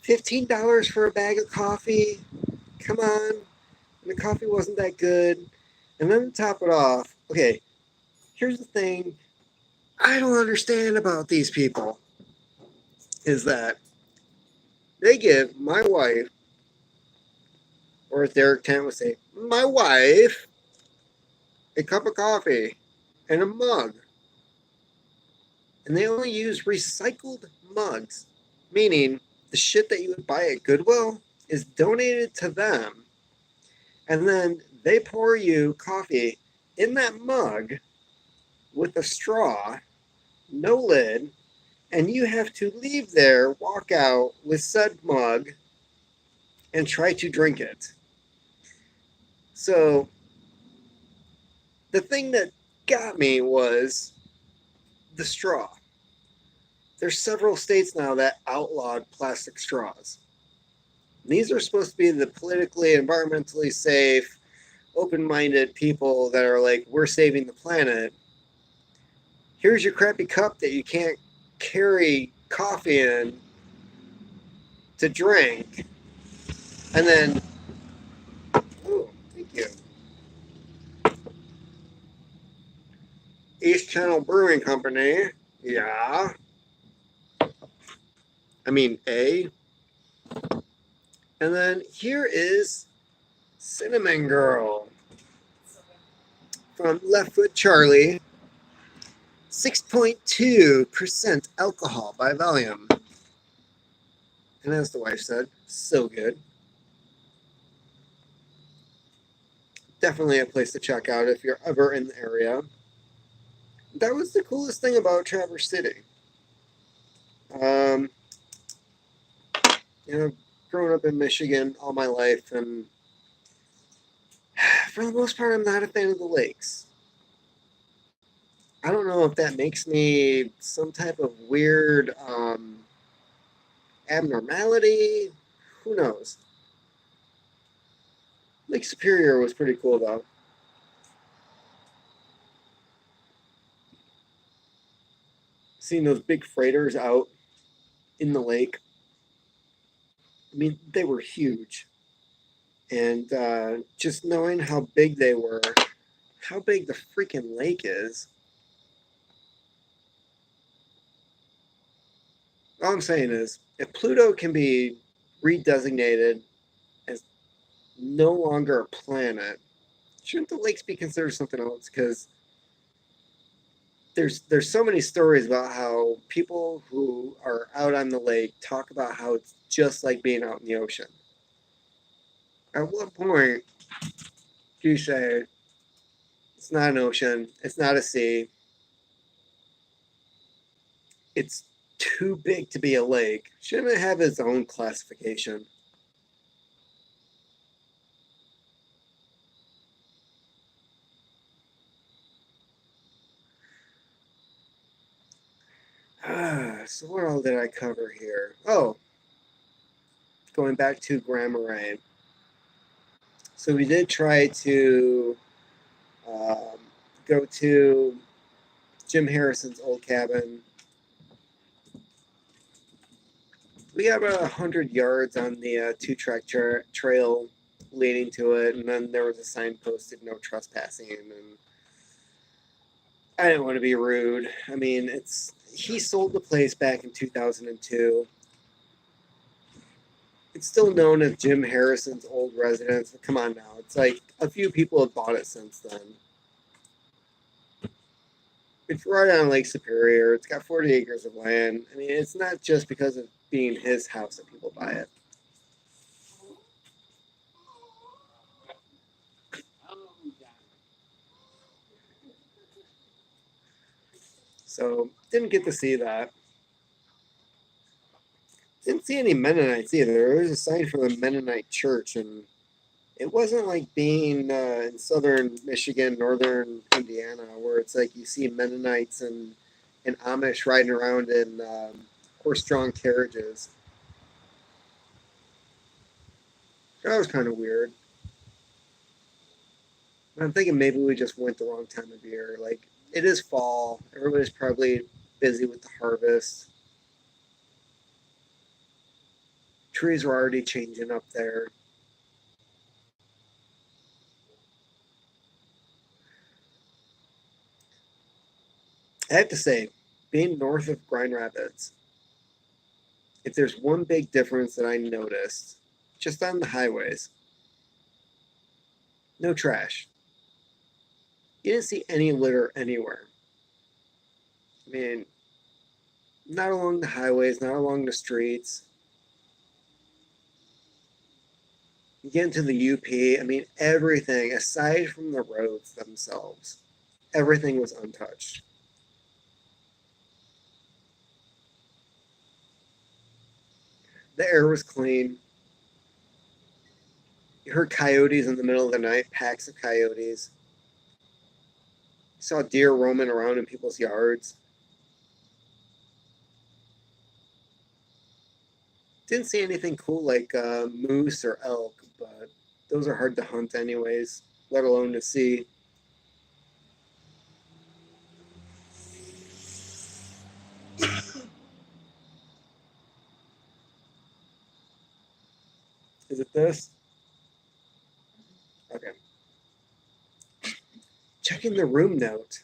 $15 for a bag of coffee? Come on. And the coffee wasn't that good. And then to top it off, okay, here's the thing I don't understand about these people is that they give my wife, or as Derek Tent would say, my wife, a cup of coffee and a mug. And they only use recycled mugs, meaning the shit that you would buy at Goodwill is donated to them. And then they pour you coffee in that mug with a straw, no lid, and you have to leave there, walk out with said mug, and try to drink it. So the thing that got me was the straw. There's several states now that outlawed plastic straws. These are supposed to be the politically, environmentally safe, open-minded people that are like, we're saving the planet. Here's your crappy cup that you can't carry coffee in to drink. And then, oh, thank you. East Channel Brewing Company. Yeah. I mean, A. And then here is Cinnamon Girl from Left Foot Charlie. 6.2% alcohol by volume. And as the wife said, so good. Definitely a place to check out if you're ever in the area. That was the coolest thing about Traverse City. Um, you know, growing up in Michigan all my life, and for the most part, I'm not a fan of the lakes. I don't know if that makes me some type of weird abnormality. Who knows? Lake Superior was pretty cool though. Seeing those big freighters out in the lake. I mean, they were huge. And just knowing how big they were, how big the freaking lake is. All I'm saying is, if Pluto can be redesignated as no longer a planet, shouldn't the lakes be considered something else? Because there's so many stories about how people who are out on the lake talk about how it's just like being out in the ocean. At what point do you say it's not an ocean, it's not a sea, it's too big to be a lake? Shouldn't it have its own classification? So what all did I cover here? Oh, going back to Grand Marais. So we did try to um, go to Jim Harrison's old cabin. We got about 100 yards on the two-track trail leading to it, and then there was a sign posted, no trespassing, and I didn't want to be rude. I mean, he sold the place back in 2002. It's still known as Jim Harrison's old residence. Come on now. It's like a few people have bought it since then. It's right on Lake Superior. It's got 40 acres of land. I mean, it's not just because of being his house that people buy it. So, didn't get to see that. Didn't see any Mennonites either. There was a sign for the Mennonite church, and it wasn't like being in southern Michigan, northern Indiana, where it's like you see Mennonites and Amish riding around in horse-drawn carriages. That was kind of weird. I'm thinking maybe we just went the wrong time of year. Like, it is fall. Everybody's probably busy with the harvest. Trees are already changing up there. I have to say, being north of Grand Rapids, if there's one big difference that I noticed, just on the highways, no trash. You didn't see any litter anywhere. I mean, not along the highways, not along the streets. You get into the UP, I mean, everything, aside from the roads themselves, everything was untouched. The air was clean. You heard coyotes in the middle of the night, packs of coyotes. You saw deer roaming around in people's yards. Didn't see anything cool like moose or elk, but those are hard to hunt anyways, let alone to see. Is it this? Okay. Checking the room note.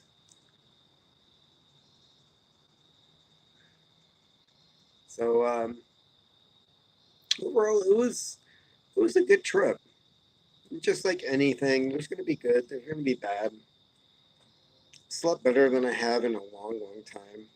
So overall, it was a good trip. Just like anything, there's going to be good. There's going to be bad. Slept better than I have in a long, long time.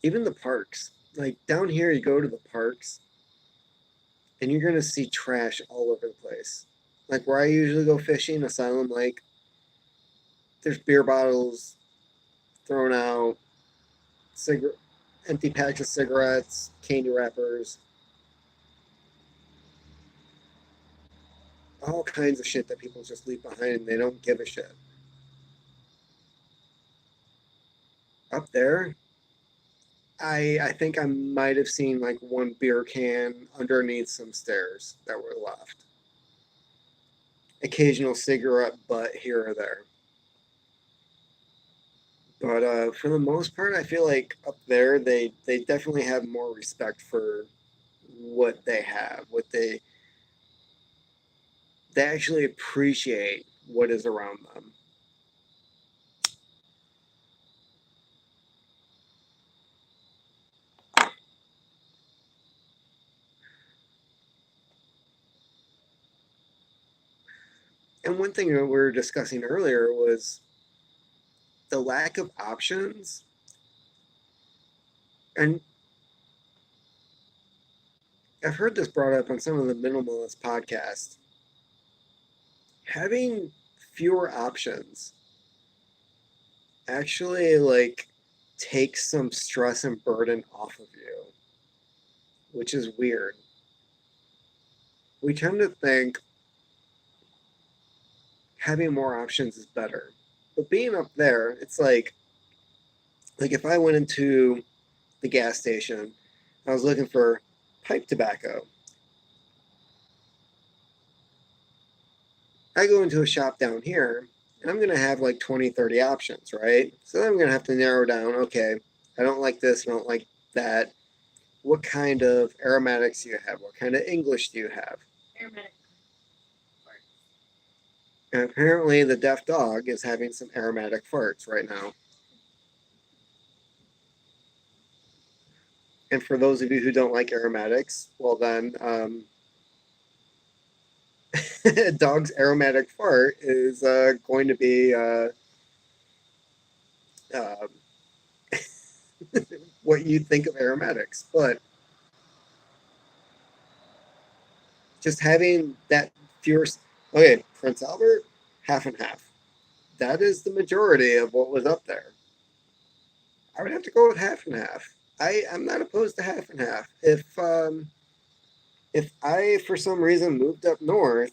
Even the parks. Like down here, you go to the parks, and you're going to see trash all over the place. Like where I usually go fishing, Asylum Lake, there's beer bottles thrown out, cigar- empty packs of cigarettes, candy wrappers. all kinds of shit that people just leave behind and they don't give a shit. Up there, I think I might have seen like one beer can underneath some stairs that were left. Occasional cigarette butt here or there. But for the most part, I feel like up there they definitely have more respect for what they have, what they actually appreciate what is around them. And one thing that we were discussing earlier was the lack of options. And I've heard this brought up on some of the minimalist podcasts. Having fewer options actually like takes some stress and burden off of you, which is weird. We tend to think having more options is better. But being up there, it's like if I went into the gas station, I was looking for pipe tobacco. I go into a shop down here and I'm going to have like 20, 30 options, right? So then I'm going to have to narrow down, okay, I don't like this, I don't like that. What kind of aromatics do you have? What kind of English do you have? Aromatic. And apparently the deaf dog is having some aromatic farts right now. And for those of you who don't like aromatics, well then, a dog's aromatic fart is going to be uh, what you think of aromatics. But just having that fierce, okay, Prince Albert, half and half. That is the majority of what was up there. I would have to go with half and half. I'm not opposed to half and half. If I for some reason moved up north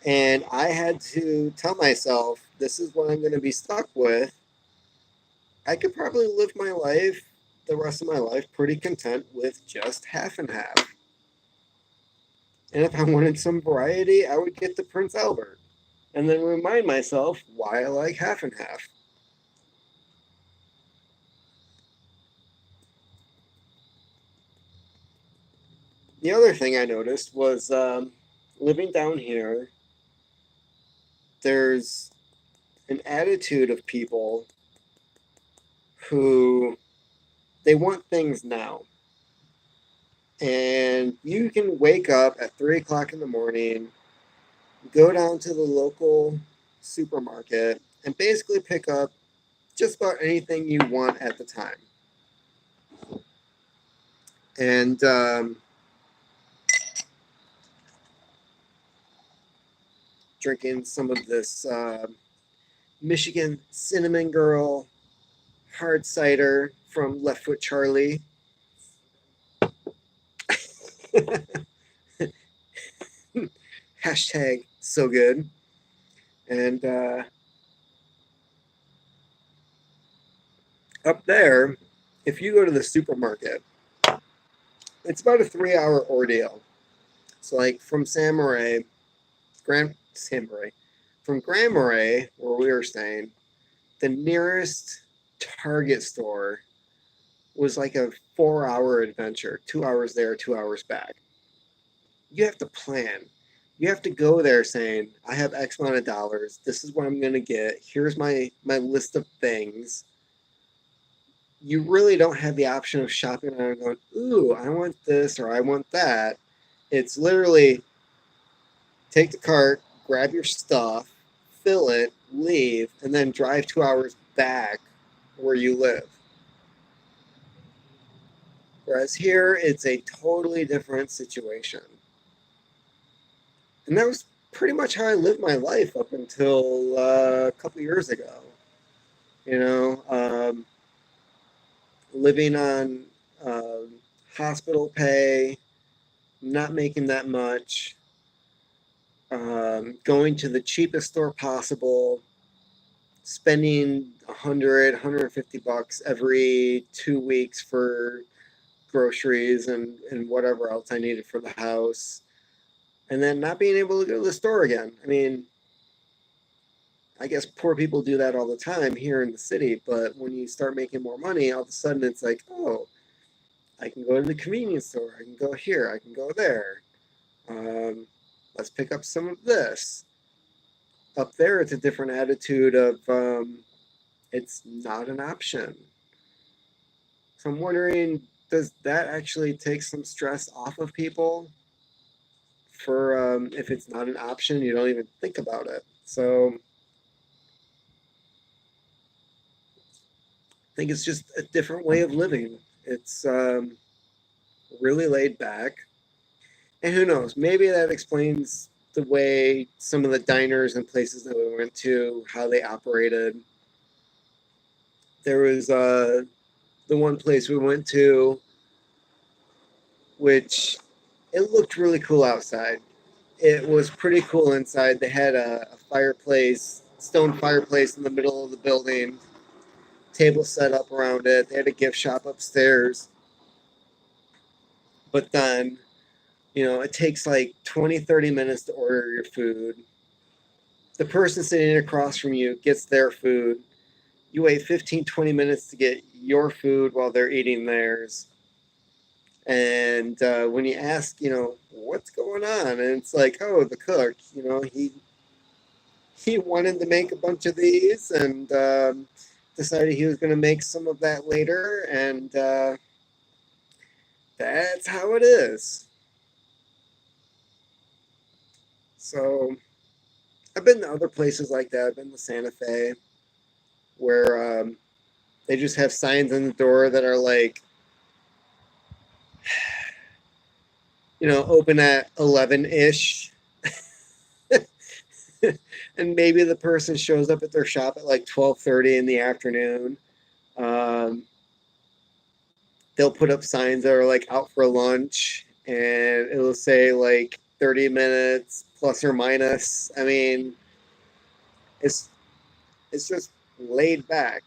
and I had to tell myself this is what I'm going to be stuck with, I could probably live my life, the rest of my life, pretty content with just half and half. And if I wanted some variety, I would get the Prince Albert and then remind myself why I like half and half. The other thing I noticed was living down here, there's an attitude of people who they want things now. And you can wake up at 3 o'clock in the morning, go down to the local supermarket, and basically pick up just about anything you want at the time. And drinking some of this Michigan Cinnamon Girl hard cider from Left Foot Charlie. Hashtag so good. And up there, if you go to the supermarket, it's about a 3 hour ordeal. So, like from Sam Marais, from Grand Marais, where we were staying, the nearest Target store was like a 4 hour adventure, 2 hours there, 2 hours back. You have to plan. You have to go there saying, I have X amount of dollars. This is what I'm going to get. Here's my list of things. You really don't have the option of shopping around and going, ooh, I want this or I want that. It's literally take the cart, grab your stuff, fill it, leave, and then drive 2 hours back where you live. Whereas here, it's a totally different situation. And that was pretty much how I lived my life up until a couple years ago. You know, living on um, hospital pay, not making that much, going to the cheapest store possible, spending 150 bucks every 2 weeks for groceries and whatever else I needed for the house, and then not being able to go to the store again. I mean, I guess poor people do that all the time here in the city, but when you start making more money, all of a sudden it's like, oh, I can go to the convenience store, I can go here, I can go there. Um, let's pick up some of this. Up there, it's a different attitude of it's not an option. So I'm wondering, does that actually take some stress off of people? For if it's not an option, you don't even think about it. So I think it's just a different way of living. It's really laid back. And who knows, maybe that explains the way some of the diners and places that we went to, how they operated. There was the one place we went to, which it looked really cool outside. It was pretty cool inside. They had a fireplace, stone fireplace in the middle of the building, table set up around it. They had a gift shop upstairs. But then, it takes like 20, 30 minutes to order your food. The person sitting across from you gets their food. You wait 15, 20 minutes to get your food while they're eating theirs. And when you ask, what's going on? And it's like, oh, the cook, he wanted to make a bunch of these and decided he was going to make some of that later. And that's how it is. So I've been to other places like that. I've been to Santa Fe, where they just have signs on the door that are like, open at 11-ish. And maybe the person shows up at their shop at like 12:30 in the afternoon. They'll put up signs that are like out for lunch, and it'll say like 30 minutes plus or minus. I mean, it's just laid back.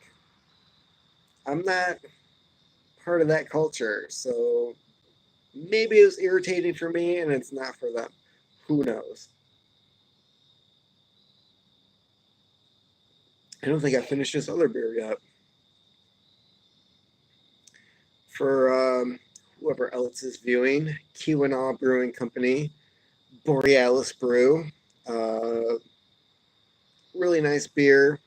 I'm not part of that culture, so maybe it was irritating for me and it's not for them. Who knows? I don't think I finished this other beer yet. For whoever else is viewing, Keweenaw Brewing Company, Borealis Brew. Really nice beer.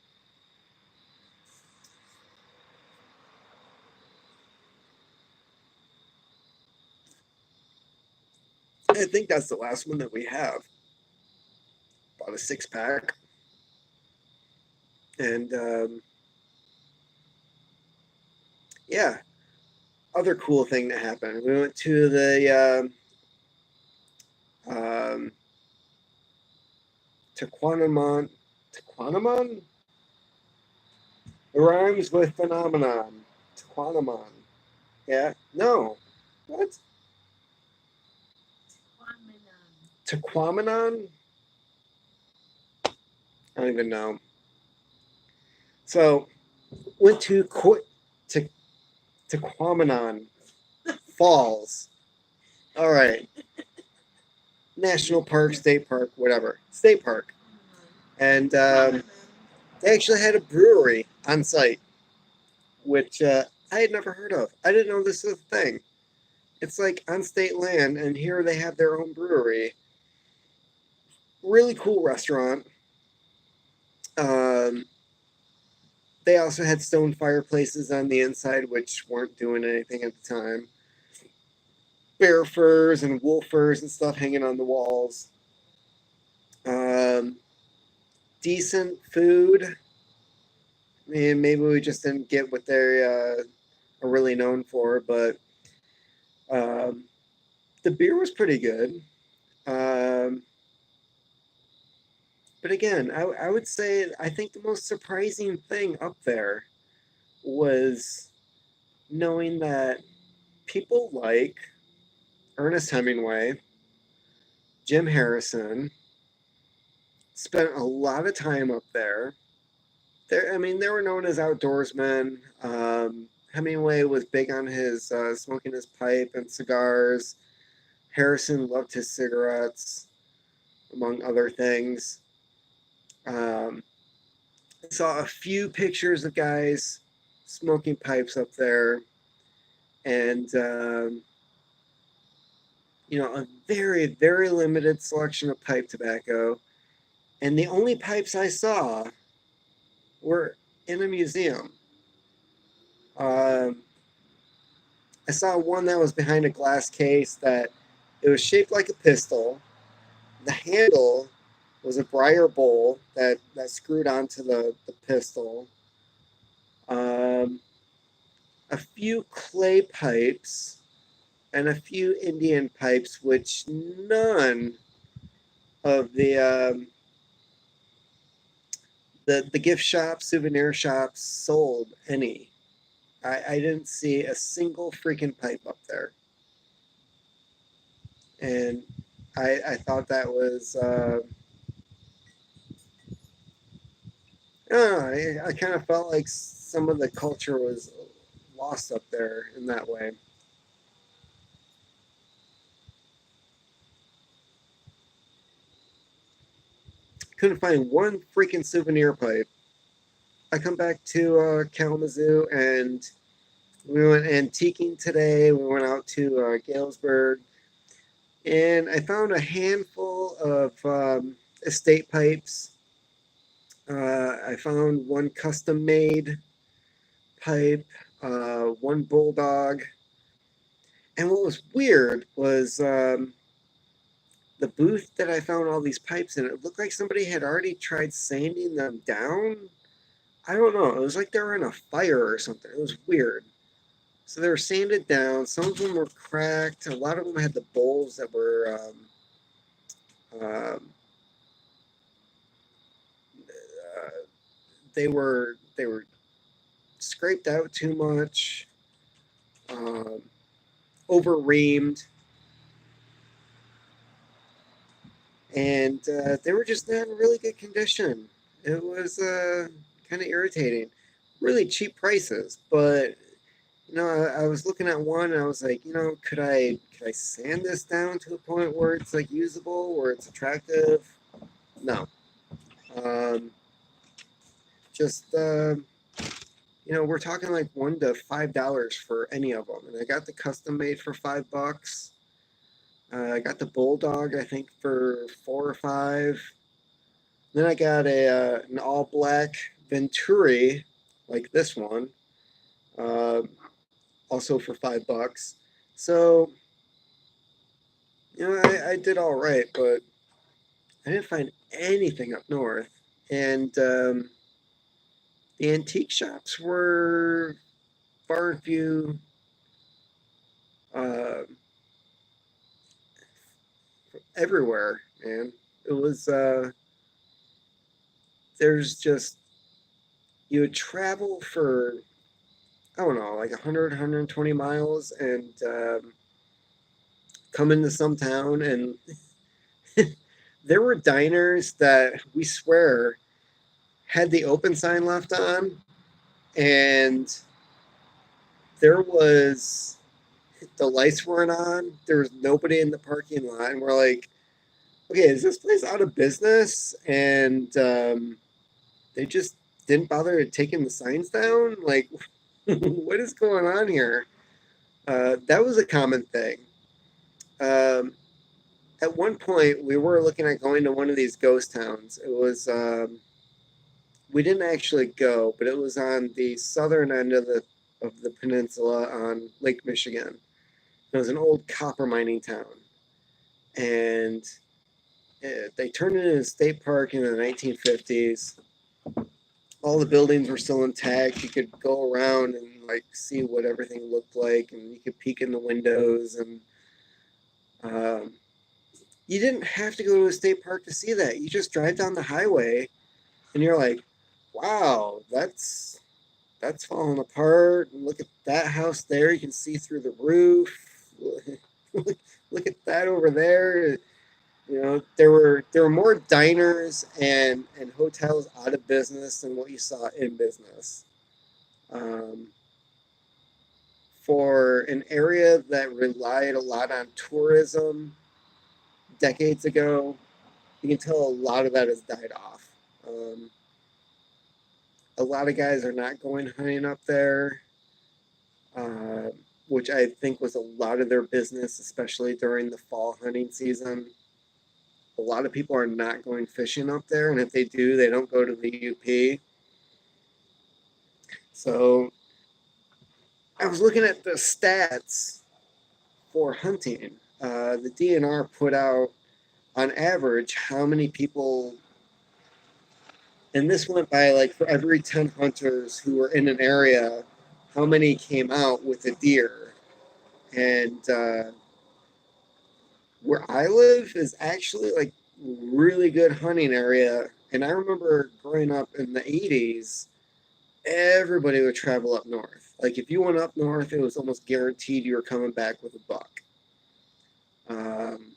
I think that's the last one that we have. Bought a 6-pack. And yeah, other cool thing that happened. We went to the Tequanamon. Tequanamon? It rhymes with phenomenon. Tequanamon. Yeah? No. What? Tequamanon? I don't even know. So, went to Tequamanon Falls. All right. National Park, State Park, whatever. State Park. And they actually had a brewery on site, which I had never heard of. I didn't know this was a thing. It's like on state land, and here they have their own brewery. Really cool restaurant. They also had stone fireplaces on the inside, which weren't doing anything at the time. Bear furs and wolf furs and stuff hanging on the walls. Decent food. I mean, maybe we just didn't get what they are really known for, but the beer was pretty good. But again, I would say I think the most surprising thing up there was knowing that people like Ernest Hemingway, Jim Harrison, spent a lot of time up there. I mean, they were known as outdoorsmen. Hemingway was big on his smoking his pipe and cigars. Harrison loved his cigarettes, among other things. Um, I saw a few pictures of guys smoking pipes up there, and a very, very limited selection of pipe tobacco. And the only pipes I saw were in a museum. Um, I saw one that was behind a glass case that it was shaped like a pistol. The handle was a briar bowl that screwed onto the pistol. Um, a few clay pipes and a few Indian pipes, which none of the gift shops, souvenir shops sold any. I didn't see a single freaking pipe up there, and I thought that was I don't know, I kind of felt like some of the culture was lost up there in that way. Couldn't find one freaking souvenir pipe. I come back to Kalamazoo and we went antiquing today. We went out to Galesburg and I found a handful of estate pipes. I found one custom made pipe, one bulldog. And what was weird was the booth that I found all these pipes in, it looked like somebody had already tried sanding them down. I don't know. It was like they were in a fire or something. It was weird. So they were sanded down. Some of them were cracked. A lot of them had the bowls that were um, they were scraped out too much, um, over reamed, and they were just not in really good condition. It was kind of irritating. Really cheap prices, but I was looking at one and I was like, could I sand this down to a point where it's like usable, where it's attractive? No. Um, just we're talking like $1 to $5 for any of them, and I got the custom made for $5. I got the bulldog, I think, for 4 or 5. Then I got an all black Venturi, like this one, uh, also for $5. So I did all right, but I didn't find anything up north. And the antique shops were far and few. Uh, Everywhere, man. It was there's just you would travel for I don't know, like 100, 120 miles, and come into some town, and there were diners that we swear had the open sign left on, and there was the lights weren't on. There was nobody in the parking lot, and we're like, okay, is this place out of business? And they just didn't bother taking the signs down. Like, what is going on here? That was a common thing. Um, at one point, we were looking at going to one of these ghost towns. It was we didn't actually go, but it was on the southern end of the peninsula on Lake Michigan. It was an old copper mining town, and they turned it into a state park in the 1950s. All the buildings were still intact. You could go around and like see what everything looked like, and you could peek in the windows. And um, you didn't have to go to a state park to see that. You just drive down the highway, and you're like, "Wow, that's falling apart. And look at that house there. You can see through the roof. look, look at that over there." You know, there were more diners and hotels out of business than what you saw in business. Um, for an area that relied a lot on tourism decades ago, you can tell a lot of that has died off. A lot of guys are not going hunting up there, uh, which I think was a lot of their business, especially during the fall hunting season. A lot of people are not going fishing up there, and if they do, they don't go to the UP. So I was looking at the stats for hunting. The DNR put out, on average, how many people, and this went by like for every 10 hunters who were in an area, how many came out with a deer. And where I live is actually like really good hunting area. And I remember growing up in the 80s, everybody would travel up north. Like if you went up north, it was almost guaranteed you were coming back with a buck. Um,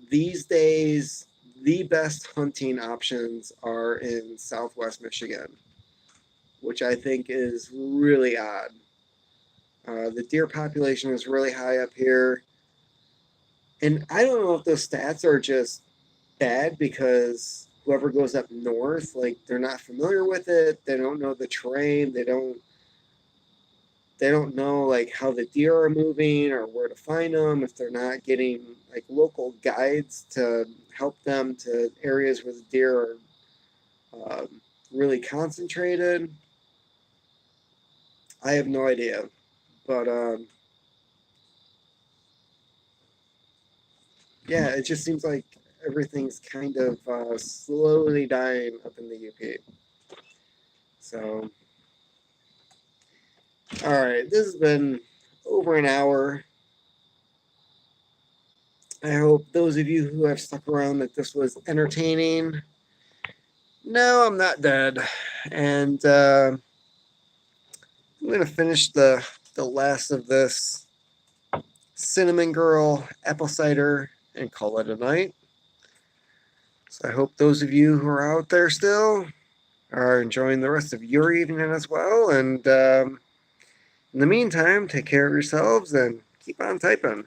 these days, the best hunting options are in Southwest Michigan, which I think is really odd. The deer population is really high up here. And I don't know if those stats are just bad because whoever goes up north, like they're not familiar with it, they don't know the terrain, they don't know like how the deer are moving or where to find them if they're not getting like local guides to help them to areas where the deer are really concentrated. I have no idea, but yeah, it just seems like everything's kind of slowly dying up in the UP. So, all right, this has been over an hour. I hope those of you who have stuck around that this was entertaining. No, I'm not dead, and I'm gonna finish the last of this cinnamon girl apple cider and call it a night. So I hope those of you who are out there still are enjoying the rest of your evening as well. And in the meantime, take care of yourselves and keep on typing.